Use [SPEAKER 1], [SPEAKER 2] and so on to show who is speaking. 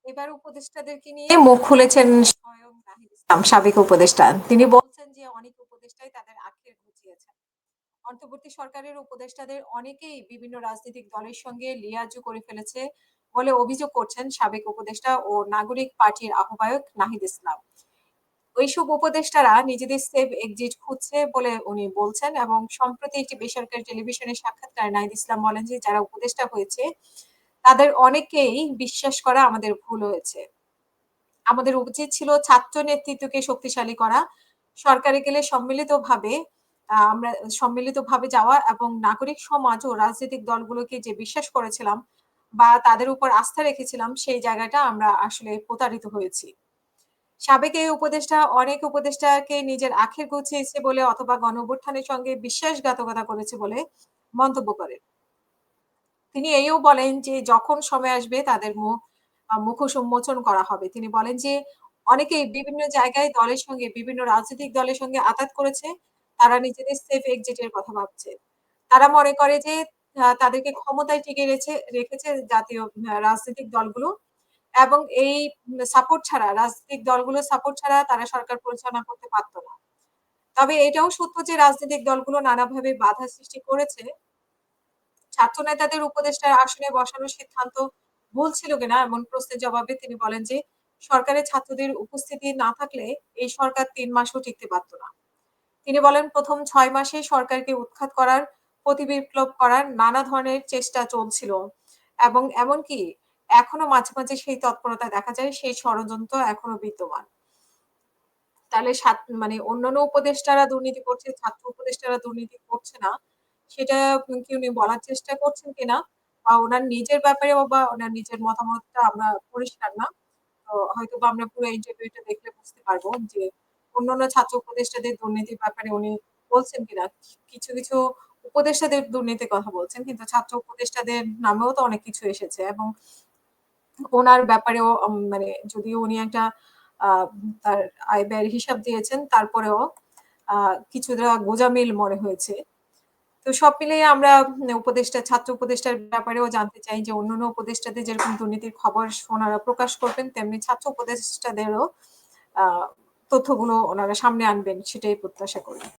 [SPEAKER 1] এবার উপদেষ্টাদেরকে নিয়ে মুখ খুলেছেন স্বয়ং নাহিদ ইসলাম, সাবেক উপদেষ্টা। তিনি বলছেন যে অনেক উপদেষ্টাই তাদের আখের ঘুচিয়েছেন। অন্তর্বর্তী সরকারের উপদেষ্টাদের অনেকেই বিভিন্ন রাজনৈতিক দলের সঙ্গে লিয়াজু করে ফেলেছে বলে অভিযোগ করছেন সাবেক উপদেষ্টা ও নাগরিক পার্টির আহ্বায়ক নাহিদ ইসলাম। ওইসব উপদেষ্টারা নিজেদের সেভ এক্সিট খুঁজছে বলে উনি বলছেন এবং সম্প্রতি একটি বেসরকারি টেলিভিশনের সাক্ষাৎকারে নাহিদ ইসলাম বলেন যে যারা উপদেষ্টা হয়েছে তাদের অনেকেই বিশ্বাস করা আমাদের ভুল হয়েছে। আমাদের উচিত ছিল ছাত্র নেতৃত্বকে শক্তিশালী করা। সরকারে গেলে আমরা সম্মিলিতভাবে যাওয়া এবং নাগরিক সমাজ ও রাজনৈতিক দলগুলোকে যে বিশ্বাস করেছিলাম বা তাদের উপর আস্থা রেখেছিলাম সেই জায়গাটা আমরা আসলে প্রতারিত হয়েছি। সাবেক এই উপদেষ্টা অনেক উপদেষ্টাকে নিজের আখের গুছিয়েছে বলে অথবা গণঅভ্যুত্থানের সঙ্গে বিশ্বাসঘাতকতা করেছে বলে মন্তব্য করেন। তিনি এইও বলেন যে যখন সময় আসবে তাদের মুখোশ উন্মোচন করা হবে। তিনি বলেন যে অনেকেই বিভিন্ন জায়গায় দলের সঙ্গে বিভিন্ন রাজনৈতিক দলের সঙ্গে আঁতাত করেছে। তারা নিজেদের সেফ এক্সিট এর কথা ভাবছে। তারা মনে করে যে তাদেরকে ক্ষমতায় টিকিয়ে রেখেছে জাতীয় রাজনৈতিক দলগুলো এবং এই সাপোর্ট ছাড়া রাজনৈতিক দলগুলোর সাপোর্ট ছাড়া তারা সরকার পরিচালনা করতে পারত না। তবে এটাও সত্য যে রাজনৈতিক দলগুলো নানাভাবে বাধা সৃষ্টি করেছে। ছাত্র নেতাদের উপদেষ্টার আসনে বসানোর সিদ্ধান্ত ভুল ছিল কিনা এমন প্রশ্নের জবাবে তিনি বলেন যে সরকারে ছাত্রদের উপস্থিতি না থাকলে এই সরকার ৩ মাসও টিকতে পারত না। তিনি বলেন ১ম ৬ মাসে সরকারকে উৎখাত করার, প্রতিবিপ্লব করার নানা ধরনের চেষ্টা চলছিল এবং এমনকি এখনো মাঝে, মাঝে সেই তৎপরতা দেখা যায়, সেই ষড়যন্ত্র এখনো বিদ্যমান। তাহলে মানে অন্যান্য উপদেষ্টারা দুর্নীতি করছে, ছাত্র উপদেষ্টারা দুর্নীতি করছে না, সেটা কি উনি বলার চেষ্টা করছেন কিনা বা উনার নিজের ব্যাপারেও বা উনার নিজের মতামতটা আমরা পরিষ্কার না। তো হয়তোবা আমরা পুরো ইন্টারভিউটা দেখলে বুঝতে পারবো যে অন্যান্য ছাত্র উপদেষ্টাদের দুর্নীতির ব্যাপারে উনি বলছেন কিনা। কিছু, কিছু উপদেষ্টাদের দুর্নীতির কথা বলছেন। কিন্তু ছাত্র উপদেষ্টাদের নামেও তো অনেক কিছু এসেছে এবং ওনার ব্যাপারেও মানে যদিও উনি একটা আ তার আয়-ব্যয়ের হিসাব দিয়েছেন, তারপরেও আ কিছুটা গোঁজামিল মনে হয়েছে। তো সব মিলিয়ে আমরা ছাত্র উপদেষ্টার ব্যাপারেও জানতে চাই যে অন্যান্য উপদেষ্টাদের যেরকম দুর্নীতির খবর ওনারা প্রকাশ করবেন, তেমনি ছাত্র উপদেষ্টাদেরও আ তথ্যগুলো ওনারা সামনে আনবেন সেটাই প্রত্যাশা করি।